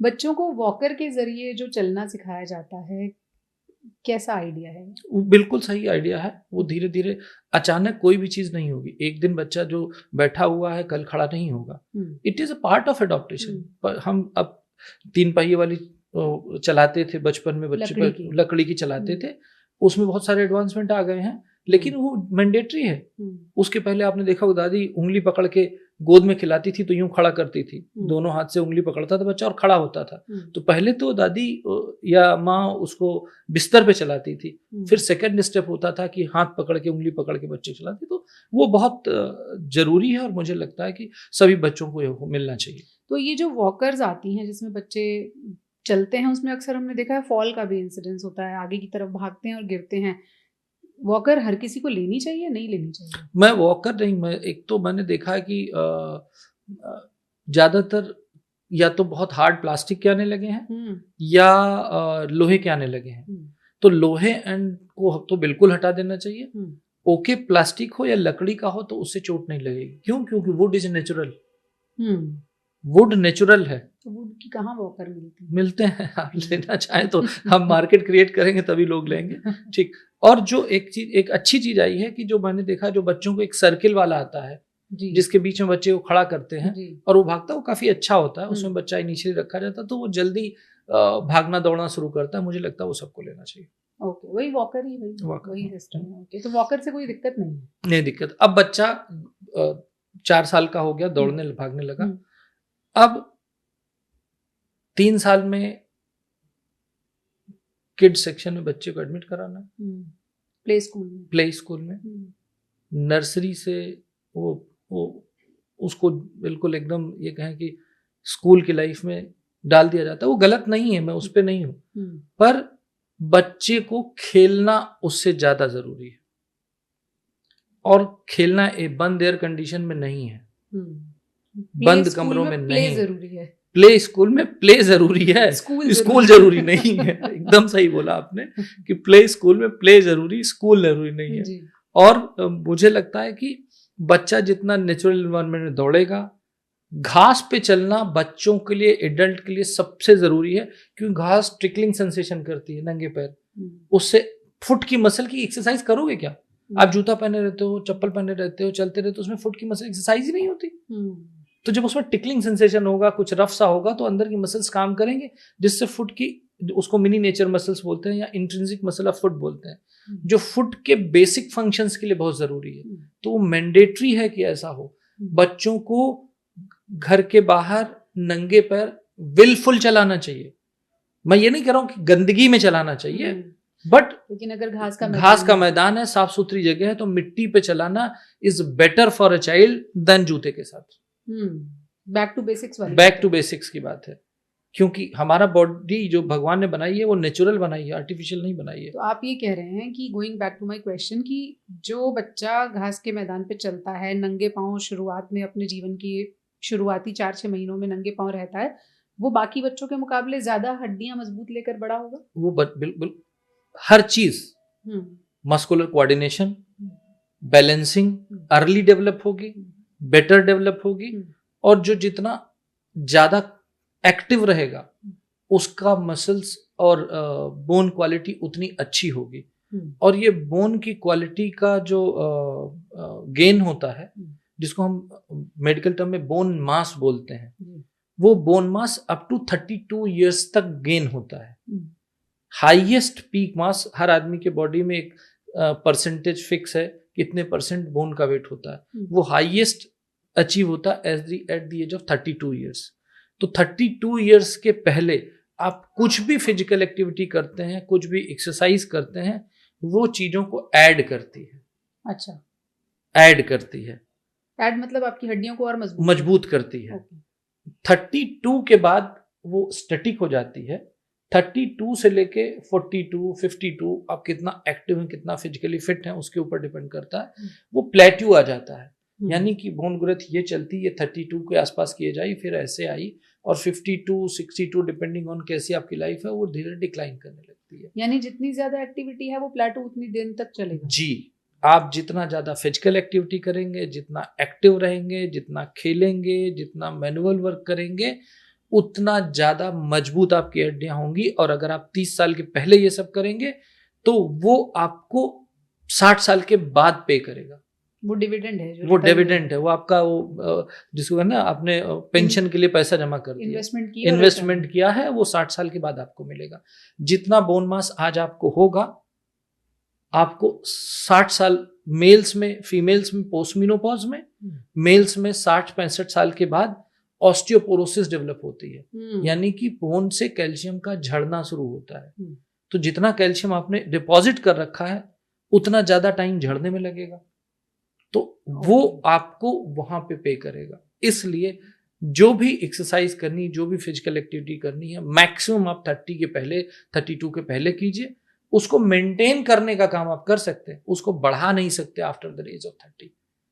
बच्चों को वॉकर के जरिए जो चलना सिखाया जाता है, कैसा आइडिया है? वो बिल्कुल सही आइडिया है। वो धीरे धीरे, अचानक कोई भी चीज नहीं होगी। एक दिन बच्चा जो बैठा हुआ है कल खड़ा नहीं होगा। It is a part of adaptation. पर हम अब 3 पहिए वाली चलाते थे बचपन में, बच्चे पर लकड़ी की चलाते थे, उसमें बहुत सारे एडवांसमेंट आ गए हैं, लेकिन वो मैंडेटरी है। उसके पहले आपने देखा होगा, दादी उंगली पकड़ के गोद में खिलाती थी तो यूं खड़ा करती थी, दोनों हाथ से उंगली पकड़ता था बच्चा और खड़ा होता था। तो पहले तो दादी या माँ उसको बिस्तर पे चलाती थी, फिर सेकंड स्टेप होता था कि हाथ पकड़ के उंगली पकड़ के बच्चे चलाते। तो वो बहुत जरूरी है और मुझे लगता है कि सभी बच्चों को ये मिलना चाहिए। तो ये जो वॉकर्स आती हैं जिसमें बच्चे चलते हैं, उसमें अक्सर हमने देखा है फॉल का भी इंसिडेंस होता है, आगे की तरफ भागते हैं और गिरते हैं। वॉकर हर किसी को लेनी चाहिए, नहीं लेनी चाहिए? मैं वॉकर नहीं, मैं एक तो मैंने देखा है कि ज्यादातर या तो बहुत हार्ड प्लास्टिक के आने लगे हैं या लोहे के आने लगे हैं। तो लोहे एंड को तो बिल्कुल हटा देना चाहिए। ओके, प्लास्टिक हो या लकड़ी का हो तो उससे चोट नहीं लगेगी। क्यों? क्योंकि would is natural. Would natural है। तो वुड की कहाँ वॉकर मिलती है? मिलते हैं, आप लेना चाहें तो हम मार्केट क्रिएट करेंगे तभी लोग लेंगे। ठीक। और जो एक अच्छी चीज आई है कि जो मैंने देखा, जो बच्चों को एक सर्किल वाला आता है जिसके बीच में बच्चे को खड़ा करते हैं और वो भागता है, वो काफी अच्छा होता है। उसमें बच्चा इनिशियली रखा जाता है तो वो जल्दी भागना दौड़ना शुरू करता है। मुझे लगता है वो सबको लेना चाहिए। ओके, वही वॉकर ही, वही सिस्टम है। ओके, तो वॉकर से कोई दिक्कत नहीं है? नहीं दिक्कत। अब बच्चा 4 साल का हो गया, दौड़ने भागने लगा। अब 3 साल में किड्स सेक्शन में बच्चे को एडमिट कराना है, प्ले स्कूल में। नर्सरी से वो उसको बिल्कुल एकदम ये कहें कि स्कूल की लाइफ में डाल दिया जाता है। वो गलत नहीं है, मैं उस पर नहीं हूं, पर बच्चे को खेलना उससे ज्यादा जरूरी है। और खेलना बंद एयर कंडीशन में नहीं है, बंद कमरों में नहीं। जरूरी है। प्ले स्कूल में प्ले जरूरी है, स्कूल जरूरी नहीं है। एकदम सही बोला आपने कि प्ले स्कूल में प्ले जरूरी, स्कूल जरूरी नहीं है। और मुझे लगता है कि बच्चा जितना नेचुरल एनवायरनमेंट में दौड़ेगा, घास पे चलना बच्चों के लिए, एडल्ट के लिए सबसे जरूरी है। क्योंकि घास ट्रिकलिंग सेंसेशन करती है नंगे पैर, उससे फुट की मसल की एक्सरसाइज करोगे क्या? आप जूता पहने रहते हो, चप्पल पहने रहते हो, चलते रहते हो, उसमें फुट की मसल एक्सरसाइज ही नहीं होती। तो जब उसमें टिकलिंग सेंसेशन होगा, कुछ रफ सा होगा, तो अंदर की मसल्स काम करेंगे, जिससे फुट की, उसको मिनी नेचर मसल्स बोलते हैं या इंट्रिंसिक मसल ऑफ फुट बोलते हैं, जो फुट के बेसिक फंक्शंस के लिए बहुत जरूरी है। तो वो मैंडेटरी है कि ऐसा हो। बच्चों को घर के बाहर नंगे पैर विलफुल चलाना चाहिए। मैं ये नहीं कह रहा हूं कि गंदगी में चलाना चाहिए, बट लेकिन अगर घास का मैदान है, साफ सुथरी जगह है, तो मिट्टी पे चलाना is better for a child than जूते के साथ। बैक टू बेसिक्स की बात है। क्योंकि हमारा बॉडी जो भगवान ने बनाई है वो नेचुरल बनाई है, आर्टिफिशियल नहीं बनाई है। तो आप ये कह रहे हैं कि going back to my question, कि जो बच्चा घास के मैदान पे चलता है नंगे पांव, शुरुआत में अपने जीवन की शुरुआती 4-6 महीनों में नंगे पांव रहता है, वो बाकी बच्चों के मुकाबले ज्यादा हड्डियां मजबूत लेकर बड़ा होगा? वो बिल्कुल हर चीज, muscular coordination, balancing early develop होगी, बेटर डेवलप होगी। और जो जितना ज्यादा एक्टिव रहेगा उसका मसल्स और बोन क्वालिटी उतनी अच्छी होगी। और ये बोन की क्वालिटी का जो गेन होता है, जिसको हम मेडिकल टर्म में बोन मास बोलते हैं, वो bone mass up to 32 years तक गेन होता है। हाईएस्ट पीक मास, हर आदमी के बॉडी में एक परसेंटेज फिक्स है, कितने परसेंट बोन का वेट होता है, वो हाईएस्ट अचीव होता है at the age of 32 years. तो 32 इयर्स के पहले आप कुछ भी फिजिकल एक्टिविटी करते हैं, कुछ भी एक्सरसाइज करते हैं, वो चीजों को ऐड करती है। अच्छा, ऐड करती है। ऐड मतलब आपकी हड्डियों को और मजबूत करती है। 32 के बाद वो स्टैटिक हो जाती है। 32 से लेके 42, 52 आप कितना एक्टिव हैं, कितना फिजिकली फिट हैं, उसके ऊपर डिपेंड करता है। वो प्लेट्यू आ जाता है, यानी कि बोन ग्रोथ ये चलती है 32 के आसपास किए जाए, फिर ऐसे आई, और 52, 62 डिपेंडिंग ऑन कैसी आपकी लाइफ है, वो धीरे डिक्लाइन करने लगती है। यानी जितनी ज्यादा एक्टिविटी है वो प्लेटो उतनी दिन तक चलेगा। जी, आप जितना ज्यादा फिजिकल एक्टिविटी करेंगे, जितना एक्टिव रहेंगे, जितना खेलेंगे, जितना मैनुअल वर्क करेंगे, उतना ज्यादा मजबूत आपकी हड्डियां होंगी। और अगर आप 30 साल के पहले ये सब करेंगे तो वो आपको 60 साल के बाद पे करेगा। वो डिविडेंड है, वो डिविडेंड है, वो आपका वो जिसको है ना, आपने पेंशन के लिए पैसा जमा कर दिया, इन्वेस्टमेंट किया है, वो 60 साल के बाद आपको मिलेगा। जितना बोन मास आज आपको होगा, आपको 60 साल मेल्स में, फीमेल्स में पोस्टमेनोपॉज में, मेल्स में 60-65 साल के बाद ऑस्टियोपोरोसिस डेवलप होती है, यानी कि बोन से कैल्शियम का झड़ना शुरू होता है। तो जितना कैल्शियम आपने डिपॉजिट कर रखा है उतना ज्यादा टाइम झड़ने में लगेगा, तो वो आपको वहां पे करेगा। इसलिए जो भी एक्सरसाइज करनी, जो भी फिजिकल एक्टिविटी करनी है, मैक्सिमम आप 30 के पहले, 32 के पहले कीजिए। उसको मेंटेन करने का काम आप कर सकते हैं, उसको बढ़ा नहीं सकते आफ्टर द एज ऑफ 30।